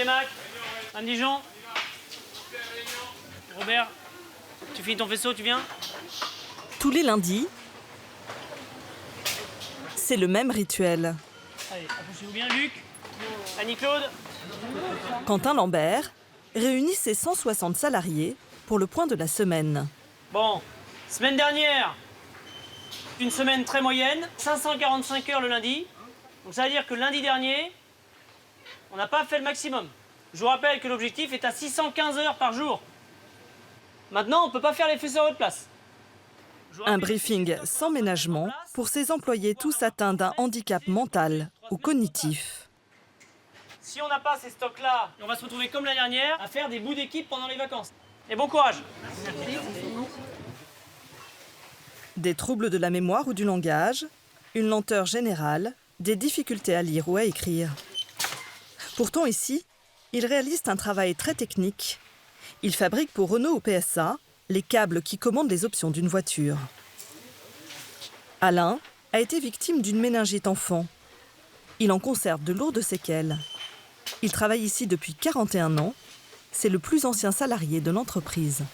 Télémac, Anne Dijon. Robert, tu finis ton faisceau, tu viens? Tous les lundis, c'est le même rituel. Allez, approchez-vous bien, Luc, Annie-Claude. Quentin Lambert réunit ses 160 salariés pour le point de la semaine. Bon, semaine dernière, une semaine très moyenne, 545 heures le lundi. Donc ça veut dire que lundi dernier, on n'a pas fait le maximum. Je vous rappelle que l'objectif est à 615 heures par jour. Maintenant, on ne peut pas faire les faisceaux à votre place. Un briefing sans ménagement pour ces employés tous atteints d'un handicap mental ou cognitif. Si on n'a pas ces stocks-là, on va se retrouver comme l'année dernière à faire des bouts d'équipe pendant les vacances. Et bon courage. Des troubles de la mémoire ou du langage, une lenteur générale, des difficultés à lire ou à écrire. Pourtant ici, ils réalisent un travail très technique. Ils fabriquent pour Renault ou PSA les câbles qui commandent les options d'une voiture. Alain a été victime d'une méningite enfant. Il en conserve de lourdes séquelles. Il travaille ici depuis 41 ans. C'est le plus ancien salarié de l'entreprise.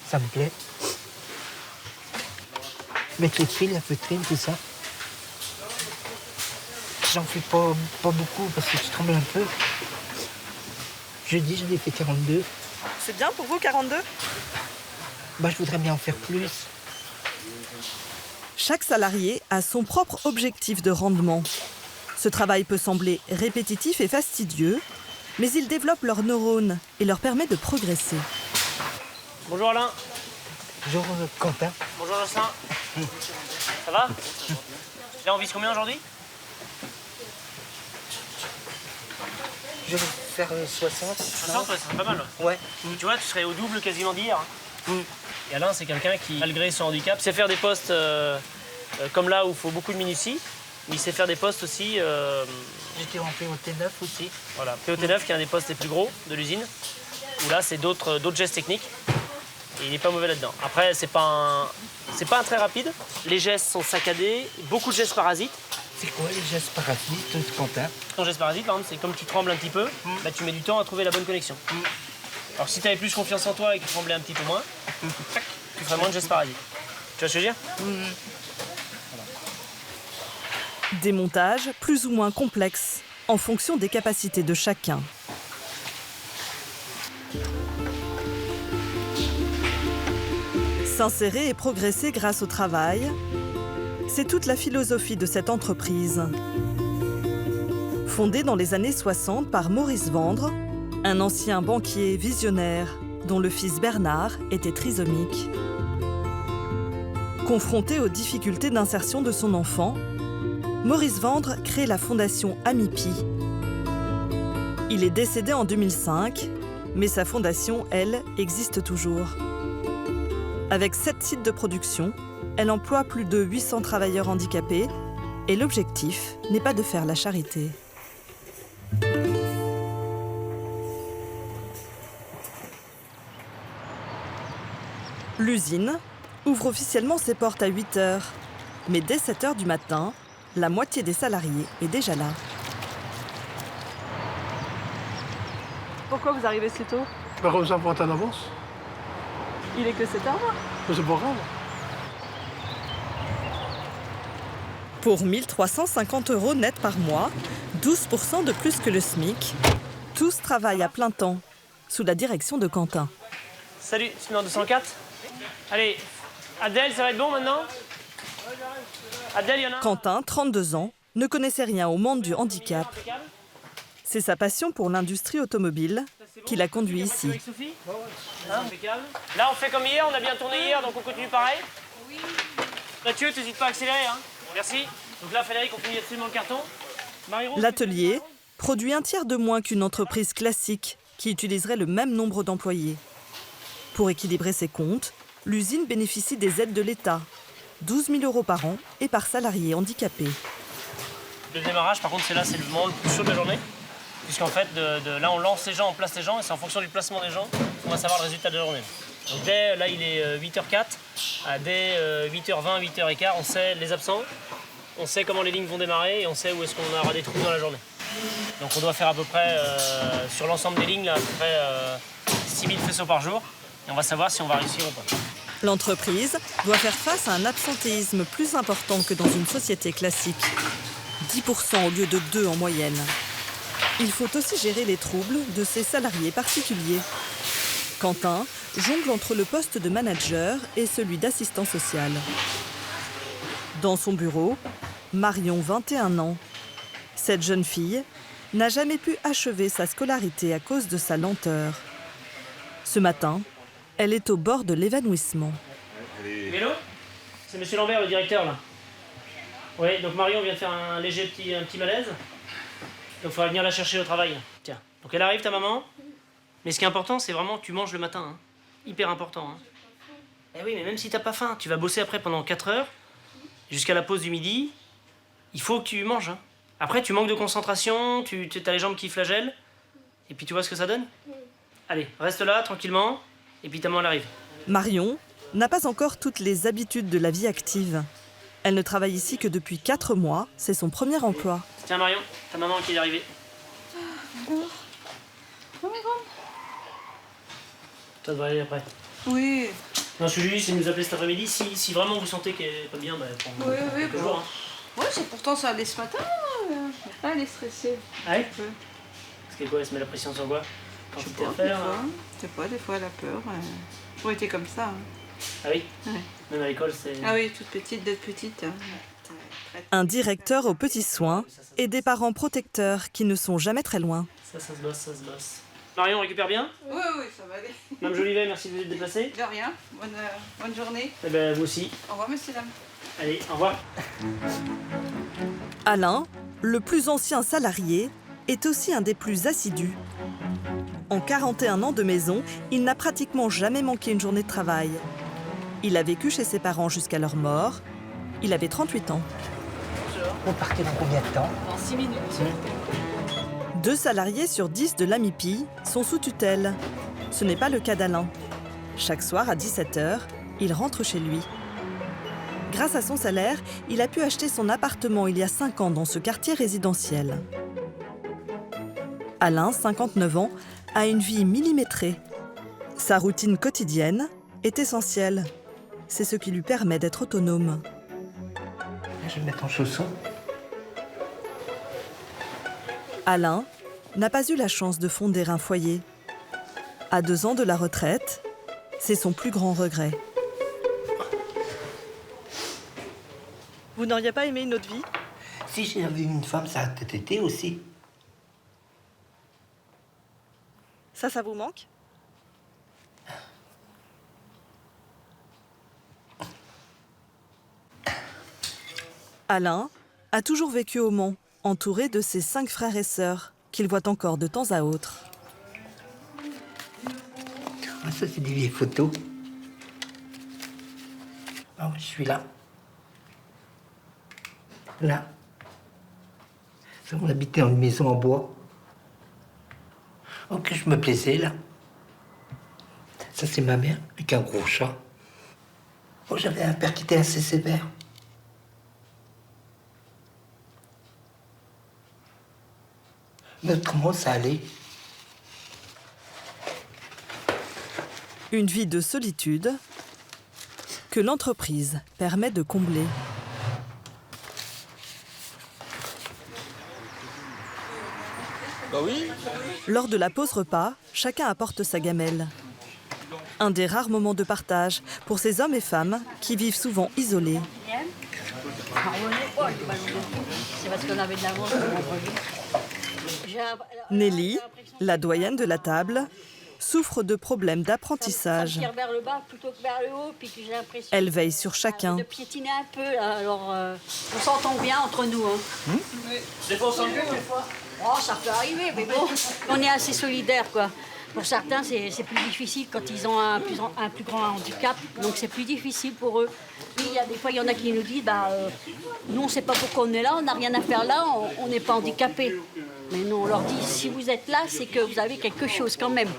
Ça me plaît. Mettre les fils, la feutrine, tout ça. J'en fais pas beaucoup parce que je tremble un peu. Jeudi, j'en ai fait 42. C'est bien pour vous, 42 ? Je voudrais bien en faire plus. Chaque salarié a son propre objectif de rendement. Ce travail peut sembler répétitif et fastidieux, mais il développe leurs neurones et leur permet de progresser. Bonjour Alain. Bonjour Quentin. Bonjour Jocelyn. Ça va? Là, on vise combien aujourd'hui? Je vais faire 60. 60, ouais, ça serait pas mal. Ouais. Tu vois, tu serais au double quasiment d'hier. Et Alain, c'est quelqu'un qui, malgré son handicap, sait faire des postes comme là où il faut beaucoup de minutie. Mais il sait faire des postes aussi. J'étais en POT9 aussi. Voilà, POT9 qui est un des postes les plus gros de l'usine. Où là, c'est d'autres gestes techniques. Et il n'est pas mauvais là-dedans. Après, c'est pas un très rapide. Les gestes sont saccadés, beaucoup de gestes parasites. C'est quoi les gestes parasites, Quentin? Ton geste parasite, par exemple, c'est comme tu trembles un petit peu, tu mets du temps à trouver la bonne connexion. Alors si tu avais plus confiance en toi et que tu tremblais un petit peu moins, tac, tu ferais moins de gestes parasites. Tu vois ce que je veux dire? Des montages plus ou moins complexes en fonction des capacités de chacun. S'insérer et progresser grâce au travail, c'est toute la philosophie de cette entreprise. Fondée dans les années 60 par Maurice Vendre, un ancien banquier visionnaire dont le fils Bernard était trisomique. Confronté aux difficultés d'insertion de son enfant, Maurice Vendre crée la fondation Amipi. Il est décédé en 2005, mais sa fondation, elle, existe toujours. Avec 7 sites de production, elle emploie plus de 800 travailleurs handicapés et l'objectif n'est pas de faire la charité. L'usine ouvre officiellement ses portes à 8 h, mais dès 7 h du matin, la moitié des salariés est déjà là. Pourquoi vous arrivez si tôt? Comme ça, pour être en avance. Il est que 7 h. Mais c'est pas grave. Pour 1 350 € net par mois, 12% de plus que le SMIC, tous travaillent à plein temps, sous la direction de Quentin. Salut, tu mets en 204? Allez, Adèle, ça va être bon maintenant? Adèle, il y en a un? Quentin, 32 ans, ne connaissait rien au monde du handicap. C'est sa passion pour l'industrie automobile qui l'a conduit ici. Avec Sophie? Hein, impeccable. Là, on fait comme hier, on a bien tourné hier, donc on continue pareil. Oui. Mathieu, t'hésites pas à accélérer, hein? Merci. Donc là, Frédéric, on finit absolument le carton. L'atelier produit un tiers de moins qu'une entreprise classique qui utiliserait le même nombre d'employés. Pour équilibrer ses comptes, l'usine bénéficie des aides de l'État, 12 000 € par an et par salarié handicapé. Le démarrage, par contre, c'est le moment le plus chaud de la journée. Puisqu'en fait, là, on lance les gens, on place les gens, et c'est en fonction du placement des gens qu'on va savoir le résultat de la journée. Donc là, il est 8h04, dès 8h20, 8h15, on sait les absents, on sait comment les lignes vont démarrer et on sait où est-ce qu'on aura des trous dans la journée. Donc on doit faire à peu près, sur l'ensemble des lignes, là, à peu près 6000 faisceaux par jour. Et on va savoir si on va réussir ou pas. L'entreprise doit faire face à un absentéisme plus important que dans une société classique. 10% au lieu de 2 en moyenne. Il faut aussi gérer les troubles de ses salariés particuliers. Quentin jongle entre le poste de manager et celui d'assistant social. Dans son bureau, Marion, 21 ans. Cette jeune fille n'a jamais pu achever sa scolarité à cause de sa lenteur. Ce matin, elle est au bord de l'évanouissement. Vélo? C'est monsieur Lambert, le directeur, là. Oui, donc Marion vient de faire un petit malaise. Donc il faudra venir la chercher au travail. Tiens, donc elle arrive, ta maman. Mais ce qui est important, c'est vraiment que tu manges le matin. Hein. Hyper important. Hein. Eh oui, mais même si t'as pas faim, tu vas bosser après pendant 4 heures, jusqu'à la pause du midi. Il faut que tu manges. Hein. Après, tu manques de concentration, tu as les jambes qui flagellent. Et puis tu vois ce que ça donne? Allez, reste là, tranquillement. Et puis ta maman, elle arrive. Marion n'a pas encore toutes les habitudes de la vie active. Elle ne travaille ici que depuis 4 mois. C'est son premier emploi. Tiens, Marion, ta maman qui est arrivée. Ça devrait aller après. Oui. Non, je suis juste, il nous appelait cet après-midi. Si vraiment vous sentez qu'elle est pas bien, bah, prends quelques bon. jours. Hein. Ouais, c'est pourtant ça allait ce matin. Ah, elle est stressée. Ah oui? Ouais. Parce que quoi, elle se met la pression sur quoi? Quand Je sais c'était pas, à faire, je sais pas, des fois elle a peur. Toujours été comme ça. Hein. Ah oui? Ouais. Même à l'école, c'est... Ah oui, toute petite, d'être petite. Hein. Un directeur aux petits soins et des parents protecteurs qui ne sont jamais très loin. Ça se bosse, ça se bosse. Marion, récupère bien? Oui, oui, ça va aller. Mme Jolivet, merci de vous être déplacée. De rien. Bonne journée. Eh ben, vous aussi. Au revoir, monsieur, dame. Allez, au revoir. Alain, le plus ancien salarié, est aussi un des plus assidus. En 41 ans de maison, il n'a pratiquement jamais manqué une journée de travail. Il a vécu chez ses parents jusqu'à leur mort. Il avait 38 ans. Vous partez dans combien de temps? Dans 6 minutes. 2 salariés sur 10 de l'AMIPI sont sous tutelle. Ce n'est pas le cas d'Alain. Chaque soir à 17h, il rentre chez lui. Grâce à son salaire, il a pu acheter son appartement il y a 5 ans dans ce quartier résidentiel. Alain, 59 ans, a une vie millimétrée. Sa routine quotidienne est essentielle. C'est ce qui lui permet d'être autonome. Je vais me mettre en chaussons. Alain n'a pas eu la chance de fonder un foyer. À 2 ans de la retraite, c'est son plus grand regret. Vous n'auriez pas aimé une autre vie? Si j'avais eu une femme, ça aurait peut-être été aussi. Ça vous manque? Alain a toujours vécu au Mans, entouré de ses 5 frères et sœurs, qu'il voit encore de temps à autre. Ah, ça, c'est des vieilles photos. Ah, je suis là. Là. Ça, on habitait dans une maison en bois. Oh, que je me plaisais, là. Ça, c'est ma mère, avec un gros chat. Oh, j'avais un père qui était assez sévère. Mais autrement, ça allait. Une vie de solitude que l'entreprise permet de combler. Lors de la pause repas, chacun apporte sa gamelle. Un des rares moments de partage pour ces hommes et femmes qui vivent souvent isolés. C'est parce qu'on avait de l'avance. Nelly, la doyenne de la table, souffre de problèmes d'apprentissage. Ça me tire vers le bas plutôt que vers le haut, puis que j'ai l'impression Elle veille sur chacun. de piétiner un peu. Là. Alors, on s'entend bien entre nous. Hein. Des fois, on s'engueule, des fois. Oh, ça peut arriver, mais bon, on est assez solidaires, quoi. Pour certains, c'est plus difficile quand ils ont un plus grand handicap, donc c'est plus difficile pour eux. Oui, il y a des fois, il y en a qui nous disent, nous, on ne sait pas pourquoi on est là, on n'a rien à faire là, on n'est pas handicapé. Mais nous, on leur dit, si vous êtes là, c'est que vous avez quelque chose quand même.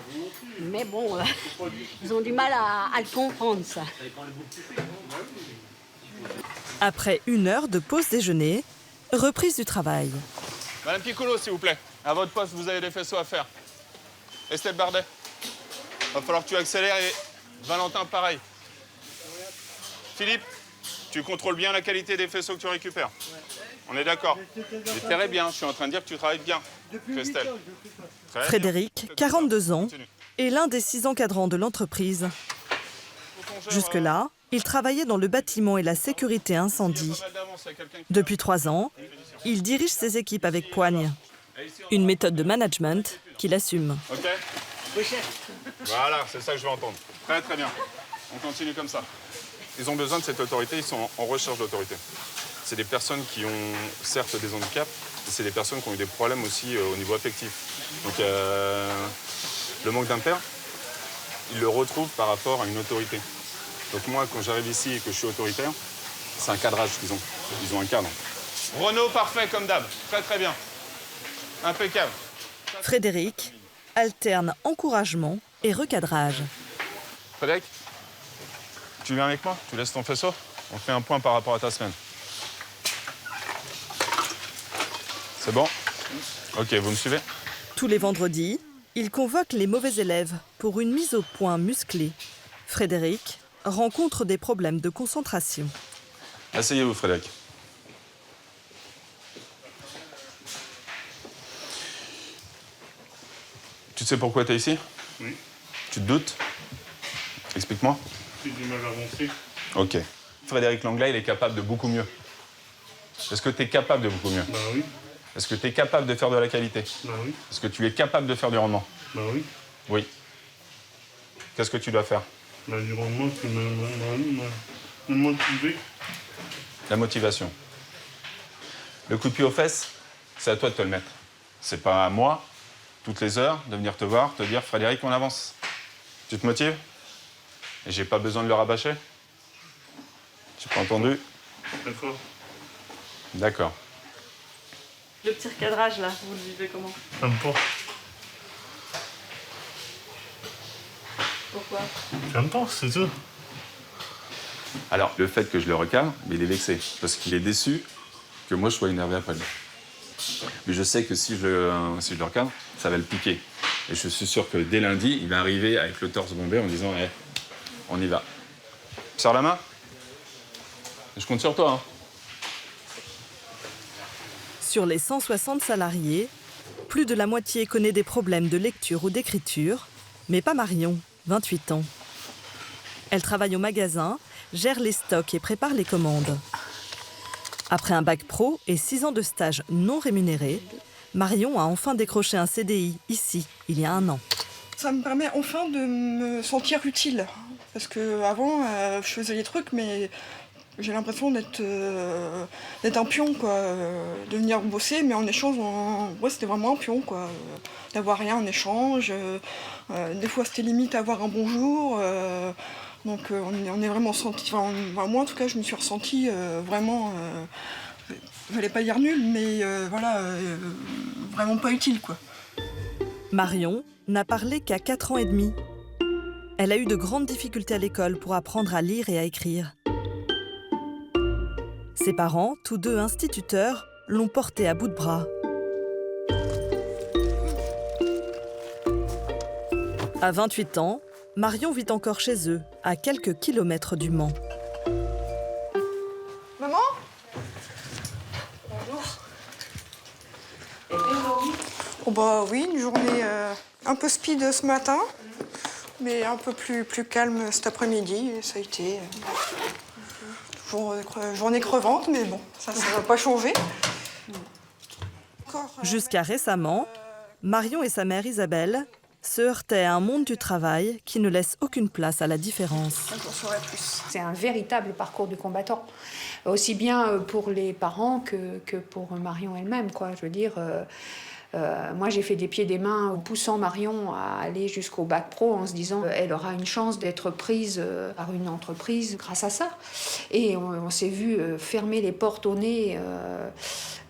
Mais bon, ils ont du mal à le comprendre, ça. Après 1 heure de pause déjeuner, reprise du travail. Madame Piccolo, s'il vous plaît. À votre poste, vous avez des faisceaux à faire. Estelle Bardet. Va falloir que tu accélères et Valentin, pareil. Philippe, tu contrôles bien la qualité des faisceaux que tu récupères. On est d'accord. C'est très bien, je suis en train de dire que tu travailles bien, Estelle. Très Frédéric, bien. 42 ans, Continue. est l'un des 6 encadrants de l'entreprise. Jusque-là, il travaillait dans le bâtiment et la sécurité incendie. Depuis 3 ans, il dirige ses équipes avec poigne. Une méthode de management qu'il assume. Ok. Voilà, c'est ça que je veux entendre. Très très bien. On continue comme ça. Ils ont besoin de cette autorité, ils sont en recherche d'autorité. C'est des personnes qui ont certes des handicaps, mais c'est des personnes qui ont eu des problèmes aussi au niveau affectif. Donc le manque d'un père, ils le retrouvent par rapport à une autorité. Donc moi, quand j'arrive ici et que je suis autoritaire, c'est un cadrage qu'ils ont. Ils ont un cadre. Renaud, parfait comme d'hab. Très très bien. Impeccable. Frédéric alterne encouragement et recadrage. Frédéric, tu viens avec moi? Tu laisses ton faisceau? On fait un point par rapport à ta semaine. C'est bon? Ok, vous me suivez? Tous les vendredis, il convoque les mauvais élèves pour une mise au point musclée. Frédéric rencontre des problèmes de concentration. Asseyez-vous, Frédéric. Tu sais pourquoi tu es ici? Oui. Tu te doutes? Explique-moi. J'ai du mal à avancer. Ok. Frédéric Langlais, il est capable de beaucoup mieux. Est-ce que tu es capable de beaucoup mieux? Bah oui. Est-ce que tu es capable de faire de la qualité? Bah oui. Est-ce que tu es capable de faire du rendement? Bah oui. Oui. Qu'est-ce que tu dois faire? Bah du rendement, c'est me motiver. La motivation. Le coup de pied aux fesses, c'est à toi de te le mettre. C'est pas à moi, toutes les heures, de venir te voir, te dire « Frédéric, on avance ». Tu te motives? Et j'ai pas besoin de le rabâcher? J'ai pas entendu? D'accord. D'accord. Le petit recadrage là, vous le vivez comment? J'aime pas. Pourquoi? J'aime pas, c'est tout. Alors, le fait que je le recadre, mais il est vexé. Parce qu'il est déçu que moi, je sois énervé après lui. Mais je sais que si je le recadre, ça va le piquer. Et je suis sûr que dès lundi, il va arriver avec le torse bombé en disant hey, « on y va ». Serre la main. Je compte sur toi. Hein. Sur les 160 salariés, plus de la moitié connaît des problèmes de lecture ou d'écriture, mais pas Marion, 28 ans. Elle travaille au magasin, gère les stocks et prépare les commandes. Après un bac pro et 6 ans de stage non rémunéré, Marion a enfin décroché un CDI, ici, il y a 1 an. Ça me permet enfin de me sentir utile. Parce qu'avant, je faisais les trucs, mais j'ai l'impression d'être un pion, quoi. De venir bosser, mais en échange, ouais, c'était vraiment un pion, quoi. D'avoir rien en échange. Des fois, c'était limite avoir un bonjour. Donc, on est vraiment senti. Enfin, moi, en tout cas, je me suis ressentie vraiment. Je n'allais pas dire nulle, mais voilà, vraiment pas utile, quoi. Marion n'a parlé qu'à 4 ans et demi. Elle a eu de grandes difficultés à l'école pour apprendre à lire et à écrire. Ses parents, tous deux instituteurs, l'ont portée à bout de bras. À 28 ans, Marion vit encore chez eux, à quelques kilomètres du Mans. Maman ? Bonjour. Oh bah oui, une journée un peu speed ce matin, mais un peu plus calme cet après-midi. Ça a été journée crevante, mais bon, ça ne va pas changer. Jusqu'à récemment, Marion et sa mère Isabelle se heurtaient à un monde du travail qui ne laisse aucune place à la différence. C'est un véritable parcours du combattant, aussi bien pour les parents que pour Marion elle-même, quoi. Je veux dire, moi j'ai fait des pieds et des mains en poussant Marion à aller jusqu'au bac pro en se disant elle aura une chance d'être prise par une entreprise grâce à ça. Et on s'est vu fermer les portes au nez.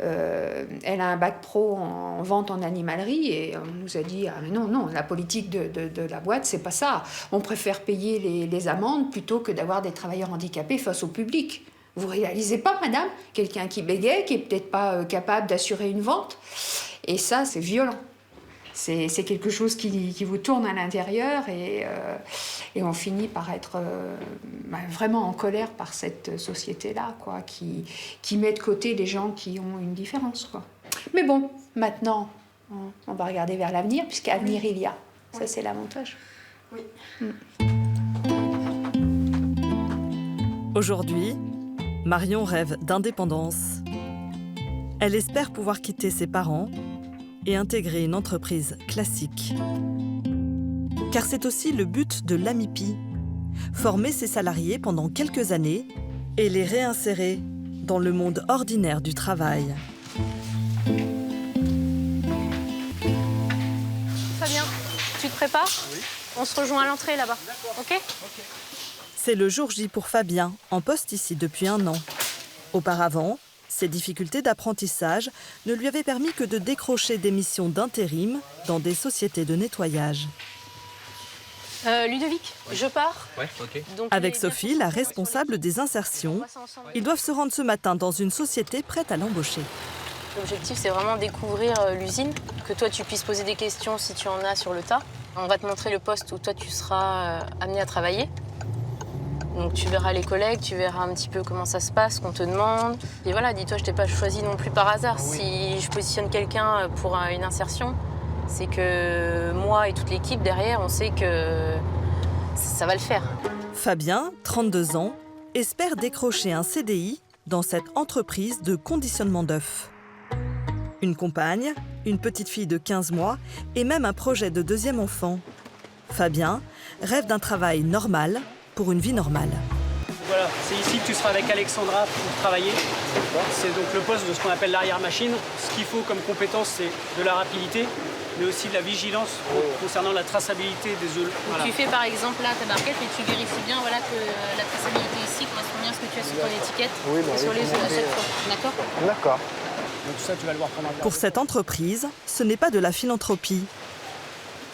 Elle a un bac pro en vente en animalerie et on nous a dit ah, mais non, la politique de la boîte, c'est pas ça. On préfère payer les amendes plutôt que d'avoir des travailleurs handicapés face au public. Vous réalisez pas, madame, quelqu'un qui bégaye, qui est peut-être pas capable d'assurer une vente. Et ça, c'est violent. C'est quelque chose qui vous tourne à l'intérieur et on finit par être vraiment en colère par cette société-là, quoi, qui met de côté les gens qui ont une différence, quoi. Mais bon, maintenant, on va regarder vers l'avenir, puisqu'avenir il y a. Ça, c'est l'avantage. Oui. Aujourd'hui, Marion rêve d'indépendance. Elle espère pouvoir quitter ses parents et intégrer une entreprise classique. Car c'est aussi le but de l'AMIPI, former ses salariés pendant quelques années et les réinsérer dans le monde ordinaire du travail. Fabien, tu te prépares? Oui. On se rejoint à l'entrée là-bas. Ok. C'est le jour J pour Fabien, en poste ici depuis 1 an. Auparavant, ses difficultés d'apprentissage ne lui avaient permis que de décrocher des missions d'intérim dans des sociétés de nettoyage. Ludovic, je pars. Ouais, ok. Donc, Avec Sophie, la responsable des insertions, ils doivent se rendre ce matin dans une société prête à l'embaucher. L'objectif, c'est vraiment découvrir l'usine, que toi, tu puisses poser des questions si tu en as sur le tas. On va te montrer le poste où toi, tu seras amené à travailler. Donc tu verras les collègues, tu verras un petit peu comment ça se passe, qu'on te demande. Et voilà, dis-toi, je t'ai pas choisi non plus par hasard. Oui. Si je positionne quelqu'un pour une insertion, c'est que moi et toute l'équipe derrière, on sait que ça va le faire. Fabien, 32 ans, espère décrocher un CDI dans cette entreprise de conditionnement d'œufs. Une compagne, une petite fille de 15 mois et même un projet de 2e enfant. Fabien rêve d'un travail normal pour une vie normale. Voilà, c'est ici que tu seras avec Alexandra pour travailler. C'est donc le poste de ce qu'on appelle l'arrière-machine. Ce qu'il faut comme compétence, c'est de la rapidité, mais aussi de la vigilance concernant la traçabilité des œufs. Voilà. Tu fais par exemple là ta barquette et tu vérifies bien voilà, que la traçabilité ici correspond bien à ce que tu as sur ton étiquette et sur les œufs à chaque fois. D'accord ? D'accord. Donc tout ça, tu vas le voir pendant la... Pour cette entreprise, ce n'est pas de la philanthropie.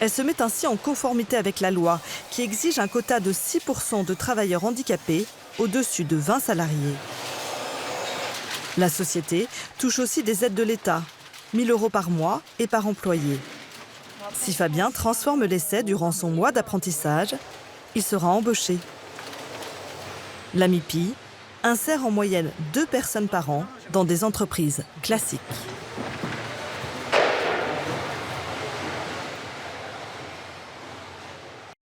Elle se met ainsi en conformité avec la loi qui exige un quota de 6% de travailleurs handicapés au-dessus de 20 salariés. La société touche aussi des aides de l'État, 1 000 € par mois et par employé. Si Fabien transforme l'essai durant son mois d'apprentissage, il sera embauché. L'AMIPI insère en moyenne 2 personnes par an dans des entreprises classiques.